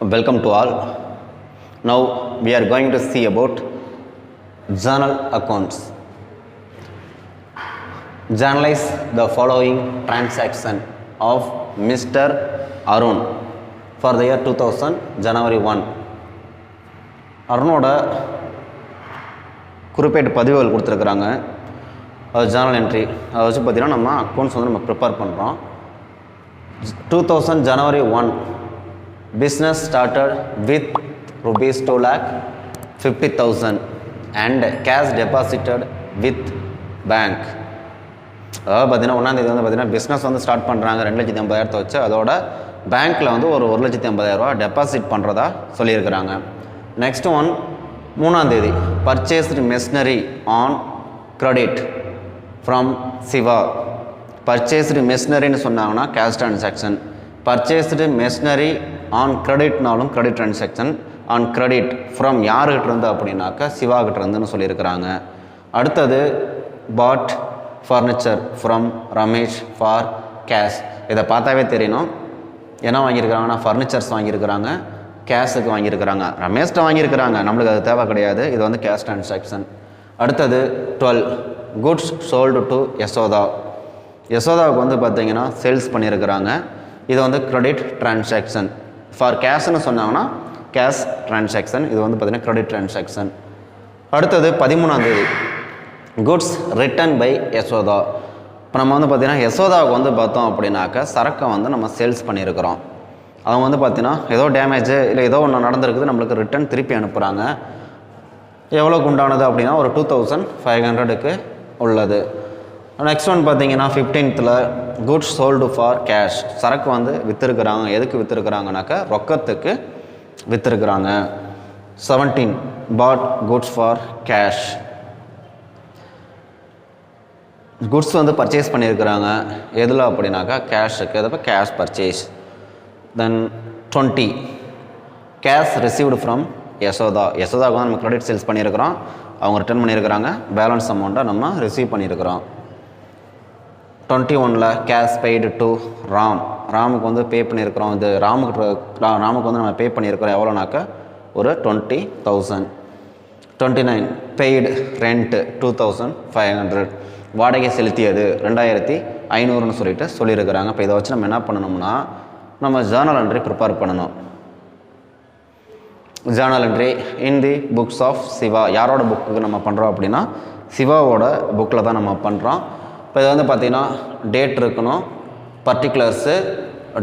Welcome to all. Now we are going to see about journal accounts. Journalize the following transaction of Mr. Arun for the year 2000 January 1. அருணோட குறிப்பிட்ட பதிவுகள் கொடுத்துருக்குறாங்க. அது Journal entry. அதை வச்சு பார்த்தீங்கன்னா நம்ம accounts வந்து நம்ம ப்ரிப்பேர் பண்ணுறோம். 2000 January 1 business started with rupees 2,50,000 and cash deposited with bank. அதாவது பார்த்தீங்கன்னா ஒன்றாந்தேதி வந்து பார்த்தீங்கன்னா பிஸ்னஸ் வந்து ஸ்டார்ட் பண்ணுறாங்க 2,50,000 வச்சு. அதோட பேங்க்கில் வந்து ஒரு 1,50,000 டெபாசிட் பண்ணுறதா சொல்லியிருக்கிறாங்க. நெக்ஸ்ட் ஒன் 3ஆந்தேதி purchased machinery on credit from Siva. Purchased மெஷினரின்னு சொன்னாங்கன்னா cash transaction. Purchased machinery on கிரெடிட்னாலும் credit transaction. On credit from யாருக்கிட்ட இருந்து அப்படின்னாக்கா சிவாகிட்ட இருந்துன்னு சொல்லியிருக்கிறாங்க. அடுத்தது bought furniture from Ramesh for cash. இதை பார்த்தாவே தெரியணும் என்ன வாங்கியிருக்கிறாங்கன்னா ஃபர்னிச்சர்ஸ் வாங்கியிருக்கிறாங்க, கேஷுக்கு வாங்கியிருக்கிறாங்க. ரமேஷ்ட வாங்கியிருக்கிறாங்க, நம்மளுக்கு அது தேவை கிடையாது. இது வந்து கேஷ் ட்ரான்சாக்ஷன். அடுத்தது 12 குட்ஸ் சோல்டு டு யசோதா. யசோதாவுக்கு வந்து பார்த்தீங்கன்னா சேல்ஸ் பண்ணியிருக்கிறாங்க. இது வந்து கிரெடிட் ட்ரான்சாக்ஷன். ஃபார் கேஷ்னு சொன்னாங்கன்னா கேஷ் ட்ரான்சாக்ஷன். இது வந்து பார்த்தீங்கன்னா கிரெடிட் ட்ரான்சாக்ஷன். அடுத்தது 13ஆந்தேதி குட்ஸ் ரிட்டன் பை யசோதா. இப்போ நம்ம வந்து பார்த்திங்கன்னா யசோதாவுக்கு வந்து பார்த்தோம் அப்படின்னாக்கா சரக்கை வந்து நம்ம சேல்ஸ் பண்ணியிருக்கிறோம். அவங்க வந்து பார்த்திங்கன்னா ஏதோ டேமேஜு இல்லை ஏதோ ஒன்று நடந்திருக்குது, நம்மளுக்கு ரிட்டன் திருப்பி அனுப்புகிறாங்க. எவ்வளோக்கு உண்டானது அப்படின்னா ஒரு 2,500க்கு உள்ளது. நெக்ஸ்ட் ஒன் பார்த்தீங்கன்னா 15th goods sold for cash. சரக்கு வந்து விற்றுருக்குறாங்க. எதுக்கு விற்றுருக்குறாங்கனாக்கா ரொக்கத்துக்கு விற்றுருக்குறாங்க. 17 bought goods for cash. Goods வந்து பர்ச்சேஸ் பண்ணியிருக்கிறாங்க. எதில் அப்படின்னாக்கா கேஷுக்கு. அதப்போ cash purchase. Then 20 cash received from Yashoda. யசோதாவுக்கு வந்து நம்ம கிரெடிட் சேல்ஸ் பண்ணியிருக்கிறோம், அவங்க ரிட்டர்ன் பண்ணியிருக்கிறாங்க. பேலன்ஸ் அமௌண்ட்டை நம்ம ரிசீவ் பண்ணியிருக்கிறோம். 21 கேஷ் பெய்டு டு ராம். ராமுக்கு வந்து பே பண்ணியிருக்கிறோம். இது ராமுக்கு வந்து நம்ம பே பண்ணியிருக்கிறோம். எவ்வளோனாக்கா ஒரு 20,000. 29 பெய்டு ரெண்ட்டு 2,500. வாடகை செலுத்தியது 2,500ன்னு சொல்லியிருக்கிறாங்க. இப்போ இதை வச்சு நம்ம என்ன பண்ணணும்னா நம்ம ஜேர்னல் என்ட்ரி ப்ரிப்பேர் பண்ணணும். Journal entry in the books of Siva. யாரோட புக்கு நம்ம பண்ணுறோம் அப்படின்னா சிவாவோட புக்கில் தான் நம்ம பண்ணுறோம். இப்போ இது வந்து பார்த்திங்கன்னா டேட் இருக்கணும், பர்டிகுலர்ஸு,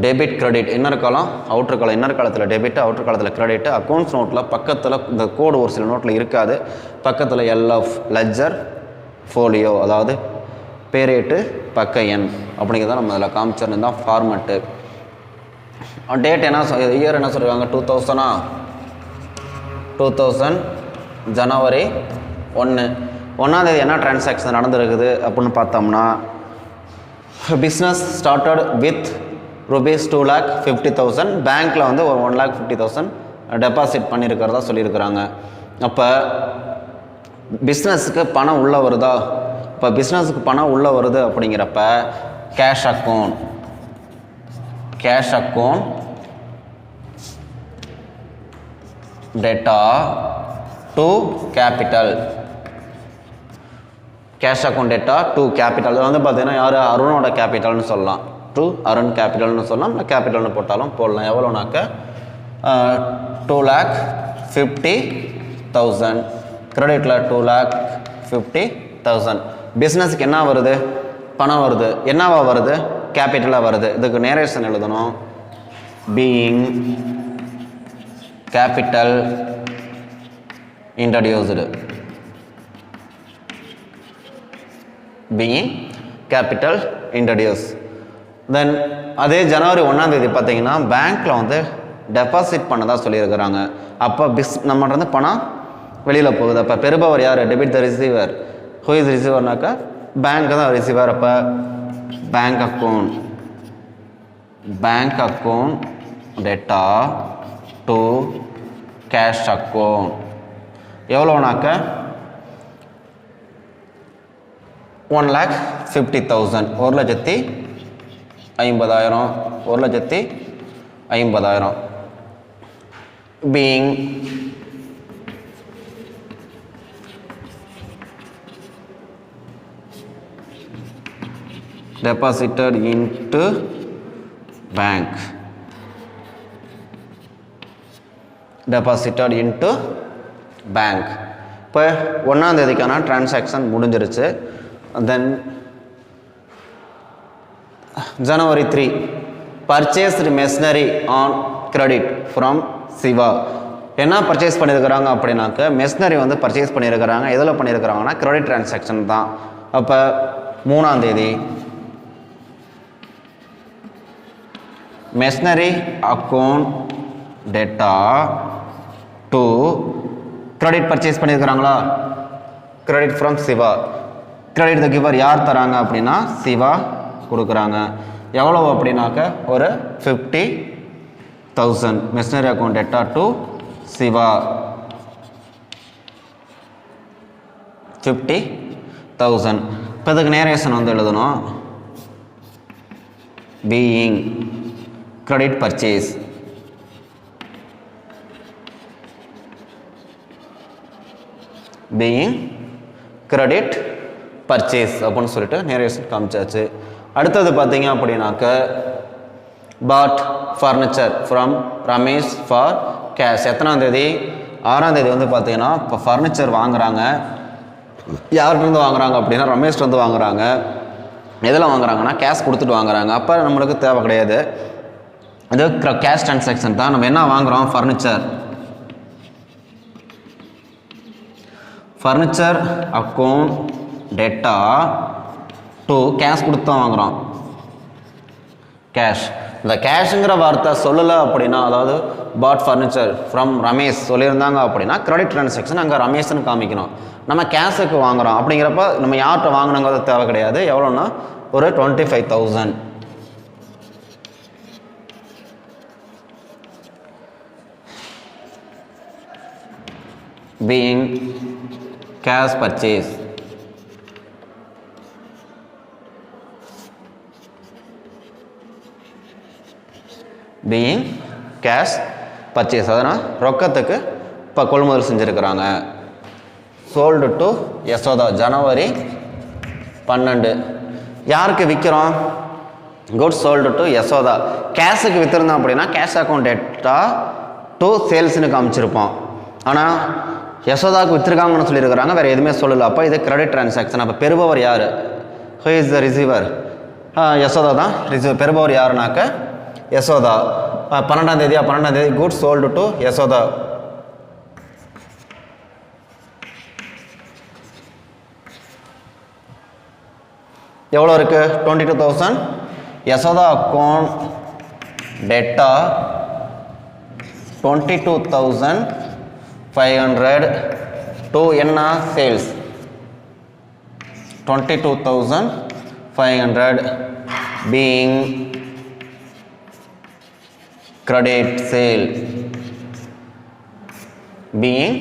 டெபிட் கிரெடிட், இன்னர் காலம் அவுட்ரு காலம். இன்னர் காலத்தில் டெபிட், அவுட்ரு காலத்தில் கிரெடிட். அக்கௌண்ட்ஸ் நோட்டில் பக்கத்தில் இந்த கோடு ஒரு சில நோட்டில் இருக்காது. பக்கத்தில் எல்எஃப் லெட்ஜர் ஃபோலியோ, அதாவது பேரேட்டு பக்க எண் அப்படிங்கிறத நம்ம அதில் காமிச்சிருந்தோம். தான் ஃபார்மெட்டு. டேட் என்ன இயர் என்ன சொல்லியிருக்காங்க 2000 ஜனவரி 1. 1ஆந்தேதி என்ன டிரான்சாக்ஷன் நடந்திருக்குது அப்படின்னு பார்த்தோம்னா பிஸ்னஸ் ஸ்டார்டட் வித் rupees 2,50,000. பேங்க்கில் வந்து ஒரு 1,50,000 டெபாசிட் பண்ணியிருக்கிறதா சொல்லியிருக்கிறாங்க. அப்போ பிஸ்னஸுக்கு பணம் உள்ளே வருதா? இப்போ பிஸ்னஸுக்கு பணம் உள்ளே வருது அப்படிங்கிறப்ப cash account data to capital. Cash account data to capital. அது வந்து பார்த்தீங்கன்னா யார் அருணோட கேபிட்டல்னு சொல்லலாம். டு அருண் கேபிட்டல்னு சொல்லலாம், இல்லை கேபிட்டல்னு போட்டாலும் போடலாம். எவ்வளோனாக்க 2,50,000. கிரெடிட்டில் 2,50,000. பிஸ்னஸுக்கு என்ன வருது? பணம் வருது. என்னவா வருது? கேபிட்டலாக வருது. இதுக்கு நேரேஷன் எழுதணும். Being capital introduced. Being capital introduce. Then அதே ஜனவரி 1ஆந்தேதி பார்த்தீங்கன்னா பேங்க்கில் வந்து டெபாசிட் பண்ணதாக சொல்லியிருக்கிறாங்க. அப்போ நம்மகிட்ட வந்து பணம் வெளியில் போகுது. அப்போ பெறுபவர் யார்? Debit the receiver. Who is ரிசீவர்னாக்கா பேங்க் தான் ரிசீவர். அப்போ bank account data to cash account. எவ்வளோனாக்க 1,50,000. 1,50,000. 1,50,000. being deposited into bank. Deposited into bank. இப்போ ஒன்றாம் தேதிக்கான டிரான்சாக்ஷன் முடிஞ்சிருச்சு. தென் January 3 purchased machinery on credit from Siva. என்ன பர்ச்சேஸ் பண்ணியிருக்கிறாங்க அப்படின்னாக்க மெஷினரி வந்து பர்ச்சேஸ் பண்ணியிருக்கிறாங்க. எதில் பண்ணியிருக்கிறாங்கன்னா கிரெடிட் டிரான்சாக்ஷன் தான். அப்போ 3ஆம் தேதி machinery account data to credit purchase பண்ணியிருக்கிறாங்களா, credit from Shiva. Credit the giver யார் தராங்க அப்படின்னா சிவா கொடுக்குறாங்க. எவ்வளோ அப்படின்னாக்க ஒரு 50,000 machinery account data to Shiva 50,000. இப்போ இதுக்கு நேரேஷன் வந்து எழுதணும். Being credit purchase being credit purchase அப்படின்னு சொல்லிட்டு நேரேஷன் காமிச்சாச்சு. அடுத்தது பார்த்தீங்க அப்படின்னாக்க bought furniture from Ramesh for cash. எத்தனாம் தேதி? 6ஆம் தேதி வந்து பார்த்தீங்கன்னா இப்போ ஃபர்னிச்சர் வாங்குறாங்க. யார்கிட்டருந்து வாங்குறாங்க அப்படின்னா ரமேஷ்லேருந்து வாங்குறாங்க. எதில் வாங்குறாங்கன்னா கேஷ் கொடுத்துட்டு வாங்குறாங்க. அப்போ நம்மளுக்கு தேவை கிடையாது, அது கேஷ் டிரான்சாக்ஷன் தான். நம்ம என்ன வாங்குகிறோம்? Furniture account data to cash கொடுத்து தான் வாங்குகிறோம். கேஷ். இந்த கேஷுங்கிற வார்த்தை சொல்லலை அப்படின்னா, அதாவது பாட் ஃபர்னிச்சர் ஃப்ரம் ரமேஷ் சொல்லியிருந்தாங்க அப்படின்னா கிரெடிட் டிரான்சாக்ஷன் அங்கே ரமேஷ்னு காமிக்கணும். நம்ம கேஷுக்கு வாங்குகிறோம் அப்படிங்கிறப்ப நம்ம யார்கிட்ட வாங்கினங்கிறது தேவை கிடையாது. எவ்வளோன்னா ஒரு 25,000. Being cash purchase being cash purchase. அதனால் ரொக்கத்துக்கு இப்போ கொள்முதல் செஞ்சுருக்கிறாங்க. Sold to Yashoda January 12. யாருக்கு விற்கிறோம்? Goods sold to Yashoda. கேஷுக்கு விற்றுருந்தோம் அப்படின்னா கேஷ் அக்கௌண்ட் டேட்டா டு சேல்ஸ்னு காமிச்சிருப்போம். ஆனால் யசோதாவுக்கு விற்றுருக்காங்கன்னு சொல்லியிருக்கிறாங்க, வேறு எதுவுமே சொல்லலை. அப்போ இது கிரெடிட் டிரான்சாக்ஷன். அப்போ பெறுபவர் யார்? Who is the receiver? Yashoda தான் ரிசீவர். பெறுபவர் யாருனாக்க யசோதா. 12ஆம் தேதி குட்ஸ் சோல்டு டு யசோதா. எவ்வளோ இருக்குது? 22,000. யசோதா அக்கௌண்ட் டேட்டா 22,500 டு என்ன? Sales 22,500 being credit sale. Being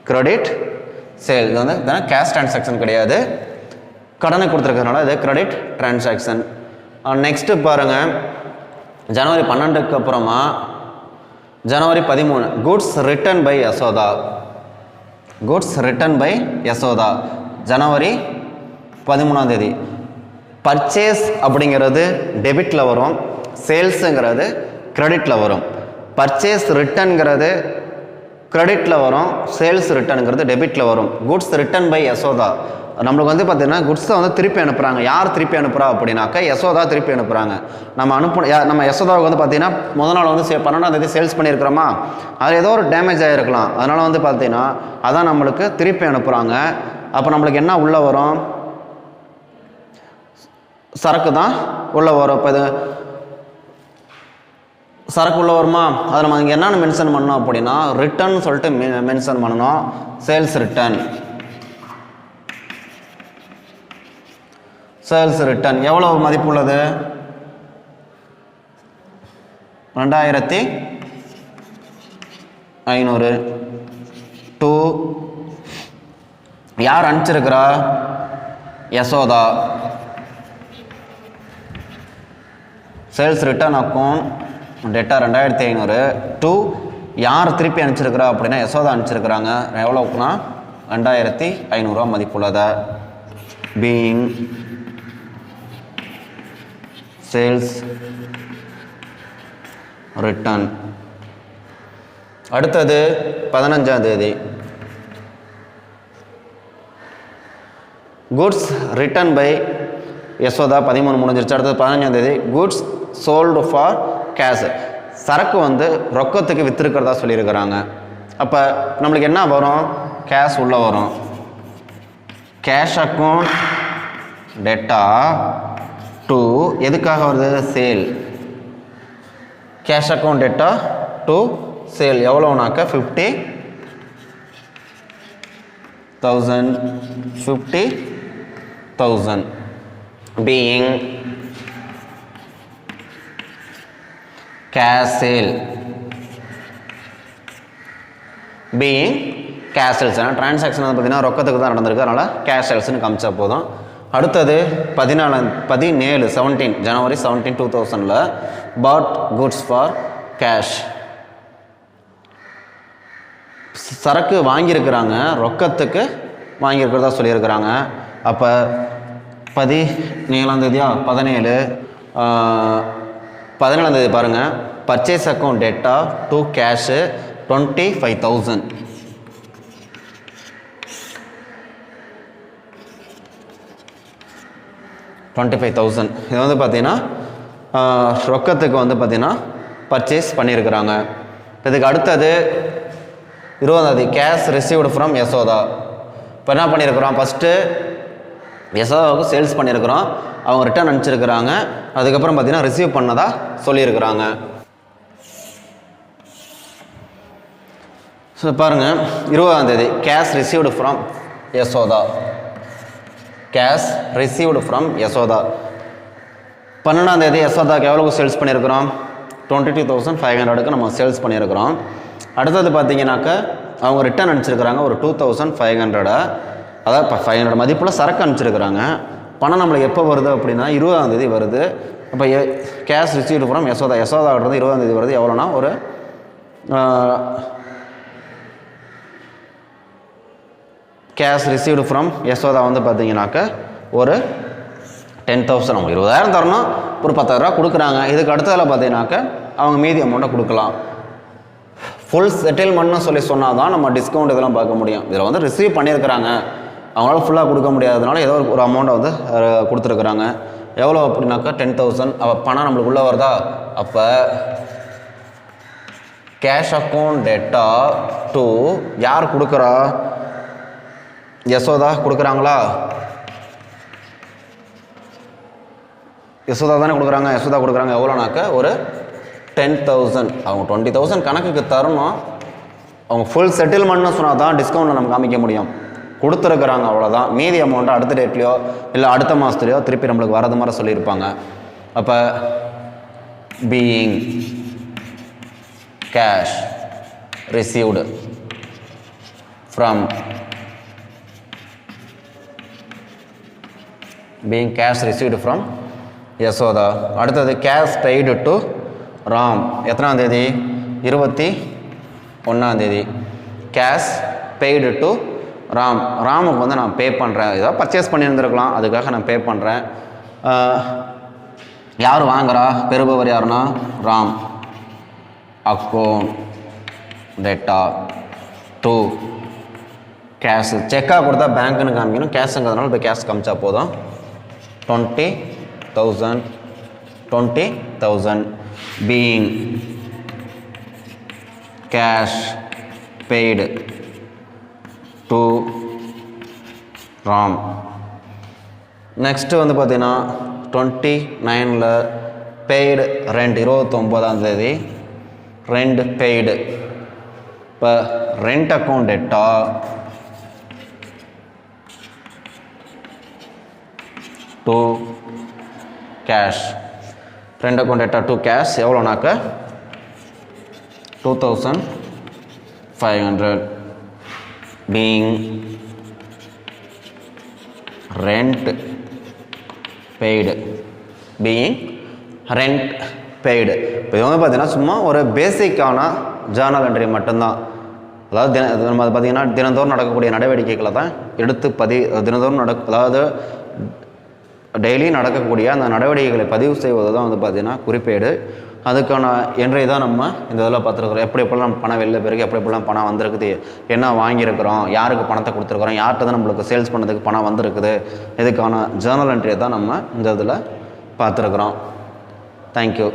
credit sale. இது வந்து கேஷ் டிரான்சாக்ஷன் கிடையாது, கடனை கொடுத்துருக்கறதுனால இது கிரெடிட் டிரான்சாக்ஷன். நெக்ஸ்ட்டு பாருங்கள், ஜனவரி 12க்கு அப்புறமா January 13 goods return by Yashoda. Goods return by Yashoda ஜனவரி 13ஆம் தேதி. பர்ச்சேஸ் அப்படிங்கிறது டெபிட்டில் வரும், சேல்ஸுங்கிறது கிரெடிட்டில் வரும். பர்ச்சேஸ் ரிட்டன்கிறது கிரெடிட்டில் வரும், சேல்ஸ் ரிட்டனுங்கிறது டெபிட்டில் வரும். Goods return by Yashoda. நம்மளுக்கு வந்து பார்த்தீங்கன்னா குட்ஸை வந்து திருப்பி அனுப்புகிறாங்க. யார் திருப்பி அனுப்புகிறா அப்படின்னாக்க யசோதா திருப்பி அனுப்புகிறாங்க. நம்ம யசோதாவுக்கு வந்து பார்த்தீங்கன்னா முதல் நாள் வந்து 12ஆம் தேதி சேல்ஸ் பண்ணியிருக்கிறோமா, அது ஏதோ ஒரு டேமேஜ் ஆகிருக்கலாம். அதனால் வந்து பார்த்தீங்கன்னா அதான் நம்மளுக்கு திருப்பி அனுப்புகிறாங்க. அப்போ நம்மளுக்கு என்ன உள்ளே வரும்? சரக்கு தான் உள்ளே வரும். இப்போ இது சரக்கு உள்ள வருமா? அதை நம்ம இங்கே என்னென்னு மென்ஷன் பண்ணோம் அப்படின்னா ரிட்டர்ன் சொல்லிட்டு மென்ஷன் பண்ணணும். Sales return. சேல்ஸ் ரிட்டர்ன் எவ்வளோ மதிப்பு உள்ளது? 2,500 டூ யார் அனுப்பிச்சிருக்கிறா? யசோதா. சேல்ஸ் ரிட்டர்ன் அக்கௌண்ட் டேட்டா 2,500 டு யார் திருப்பி அனுப்பிச்சிருக்கிறா அப்படின்னா யசோதா அனுப்பிச்சிருக்கிறாங்க. எவ்வளோக்குன்னா 2500 மதிப்புள்ளதை. Being sales return. அடுத்தது 15ஆம் தேதி குட்ஸ் ரிட்டர்ன் பை யசோதா 13 முடிஞ்சிருச்சு. அடுத்தது 15ஆம் தேதி குட்ஸ் சோல்டு ஃபார் கேஷ். சரக்கு வந்து ரொக்கத்துக்கு விற்றுருக்கிறதா சொல்லியிருக்கிறாங்க. அப்போ நம்மளுக்கு என்ன வரும்? கேஷ் உள்ளே வரும். கேஷ் அக்கௌண்ட் டெட்டா டு எதுக்காக வருது? சேல். கேஷ் அக்கௌண்ட் டெட்டா டு சேல் எவ்வளோனாக்க 50,000 being cash sale. being cash sales. Transaction வந்து பார்த்தீங்கன்னா ரொக்கத்துக்கு தான் நடந்திருக்கு, அதனால் கேஷ் சேல்ஸ்னு காமிச்சா போதும். அடுத்தது 17 ஜனவரி 17 2000 பாட் குட்ஸ் ஃபார் கேஷ். சரக்கு வாங்கியிருக்கிறாங்க, ரொக்கத்துக்கு வாங்கியிருக்கிறதா சொல்லியிருக்கிறாங்க. அப்போ 17ஆம் தேதியா 17ஆம் தேதி பாருங்கள். Purchase account data to cash 25,000. இது வந்து பார்த்தீங்கன்னா ரொக்கத்துக்கு வந்து பார்த்தீங்கன்னா பர்ச்சேஸ் பண்ணியிருக்கிறாங்க. இதுக்கு அடுத்தது 20ஆம் தேதி கேஷ் ரிசீவ்டு ஃப்ரம் யசோதா. இப்போ என்ன பண்ணியிருக்கிறோம்? ஃபஸ்ட்டு யசோதாவுக்கு சேல்ஸ் பண்ணியிருக்கிறோம், அவங்க ரிட்டர்ன் அனுப்பிச்சிருக்கிறாங்க. அதுக்கப்புறம் பார்த்தீங்கன்னா ரிசீவ் பண்ணதா சொல்லியிருக்கிறாங்க. ஸோ பாருங்கள் 20ஆம் தேதி cash received from Yashoda. Cash received from Yashoda. 12ஆம் தேதி யசோதாக்கு எவ்வளோக்கு சேல்ஸ் பண்ணியிருக்கிறோம்? 22,500க்கு நம்ம சேல்ஸ் பண்ணியிருக்கிறோம். அடுத்தது பார்த்தீங்கன்னாக்க அவங்க ரிட்டர்ன் அனுப்பிச்சிருக்கிறாங்க ஒரு 2,500. அதாவது 500 மதிப்பில் சரக்கு அனுப்பிச்சிருக்கிறாங்க. பணம் நம்மளுக்கு எப்போ வருது அப்படின்னா 20ஆம் தேதி வருது. அப்போ கேஷ் ரிசீவ்டு ஃப்ரம் யசோதா. யசோதாவிட்டது 20ஆம் தேதி வருது. எவ்வளோனா ஒரு கேஷ் ரிசீவ்டு ஃப்ரம் யசோதா வந்து பார்த்தீங்கன்னாக்க ஒரு 10,000. அவங்க 20,000 தரணும், ஒரு 10,000 கொடுக்குறாங்க. இதுக்கு அடுத்ததில் பார்த்தீங்கன்னாக்க அவங்க மீதி அமௌண்ட்டை கொடுக்கலாம். ஃபுல் செட்டில்மெண்ட்னு சொல்லி சொன்னால் தான் நம்ம டிஸ்கவுண்ட் இதெல்லாம் பார்க்க முடியும். இதில் வந்து ரிசீவ் பண்ணியிருக்கிறாங்க, அவங்களால ஃபுல்லாக கொடுக்க முடியாததுனால ஏதோ ஒரு அமௌண்ட்டை வந்து கொடுத்துருக்குறாங்க. எவ்வளோ அப்படின்னாக்கா 10,000. பணம் நம்மளுக்கு உள்ளே வருதா? அப்போ கேஷ் அக்கௌண்ட் டேட்டா டு யார் கொடுக்குறா? யசோதா கொடுக்குறாங்களா? யசோதா தானே கொடுக்குறாங்க. யசோதா கொடுக்குறாங்க எவ்வளோனாக்க ஒரு 10,000. அவங்க 20,000 கணக்குக்கு தரணும். அவங்க ஃபுல் செட்டில்மெண்ட்னு சொன்னால் தான் டிஸ்கவுண்ட்டில் நம்ம காமிக்க முடியும். கொடுத்துருக்குறாங்க, அவ்வளோதான். மீதி அமௌண்ட்டை அடுத்த டேட்லையோ இல்லை அடுத்த மாதத்துலையோ திருப்பி நம்மளுக்கு வரது மாதிரி சொல்லியிருப்பாங்க. அப்போ being cash received from being cash received from Yashoda. அடுத்தது கேஷ் பெய்டு டு ராம். எத்தனாம் தேதி? 21ஆம் தேதி. Cash paid to Ram. ராமுக்கு வந்து நான் பே பண்ணுறேன். ஏதாவது பர்ச்சேஸ் பண்ணியிருந்துருக்கலாம், அதுக்காக நான் பே பண்ணுறேன். யார் வாங்குறா? பெறுபவர் யாருன்னா Ram. Account data to cash. செக்காக கொடுத்தா பேங்க்குன்னு காமிக்கணும், கேஷுங்கிறதுனால இப்போ கேஷ் காமிச்சா போதும். 20,000 being cash paid to Ram. Next வந்து பார்த்தீங்கன்னா 29ல் பெய்டு ரெண்ட். 29ஆம் தேதி ரெண்ட் பெய்டு. இப்போ rent account data to cash. Rent account data to cash எவ்வளோனாக்க 2,500 being rent paid. Being rent paid. இப்போ இது வந்து பார்த்தீங்கன்னா சும்மா ஒரு பேசிக்கான ஜேர்னல் என்ட்ரி மட்டும்தான். அதாவது நம்ம பார்த்திங்கன்னா தினந்தோறும் நடக்கக்கூடிய நடவடிக்கைகளை தான் எடுத்து தினந்தோறும் அதாவது டெய்லி நடக்கக்கூடிய அந்த நடவடிக்கைகளை பதிவு செய்வது தான் வந்து பார்த்திங்கன்னா குறிப்பேடு. அதுக்கான என்ட்ரி தான் நம்ம இந்த இதில் பார்த்துருக்குறோம். எப்படி எப்படிலாம் நம்ம பணம் வெளில போயிருக்கு, எப்படி எப்படிலாம் பணம் வந்திருக்குது, என்ன வாங்கியிருக்கிறோம், யாருக்கு பணத்தை கொடுத்துருக்குறோம், யார்கிட்ட தான் நம்மளுக்கு சேல்ஸ் பண்ணதுக்கு பணம் வந்திருக்குது, இதுக்கான ஜேர்னல் என்ட்ரியை தான் நம்ம இந்த இதில் பார்த்துருக்குறோம். தேங்க்யூ.